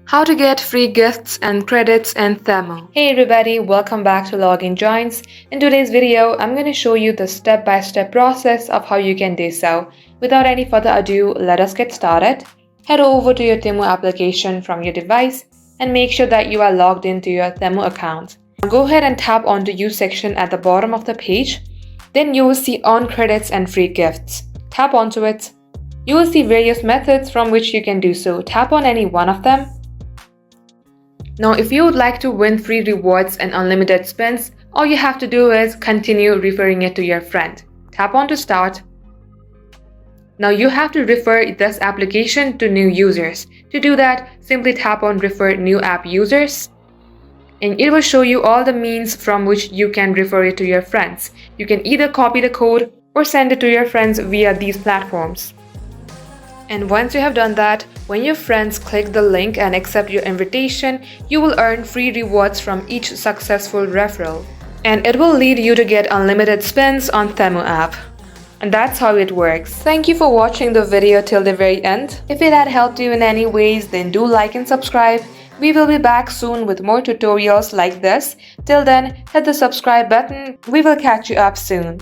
How to get free gifts and credits in Temu. Hey everybody, welcome back to Login Joins. In today's video, I'm going to show you the step-by-step process of how you can do so. Without any further ado, let us get started. Head over to your Temu application from your device and make sure that you are logged into your Temu account. Now go ahead and tap on the Use section at the bottom of the page. Then you will see Earn Credits and Free Gifts. Tap onto it. You will see various methods from which you can do so. Tap on any one of them. Now, if you would like to win free rewards and unlimited spins, all you have to do is continue referring it to your friend. Tap on to start. Now you have to refer this application to new users. To do that, simply tap on Refer New App Users. And it will show you all the means from which you can refer it to your friends. You can either copy the code or send it to your friends via these platforms. And once you have done that, when your friends click the link and accept your invitation, you will earn free rewards from each successful referral. And it will lead you to get unlimited spins on Temu app. And that's how it works. Thank you for watching the video till the very end. If it had helped you in any ways, then do like and subscribe. We will be back soon with more tutorials like this. Till then, hit the subscribe button. We will catch you up soon.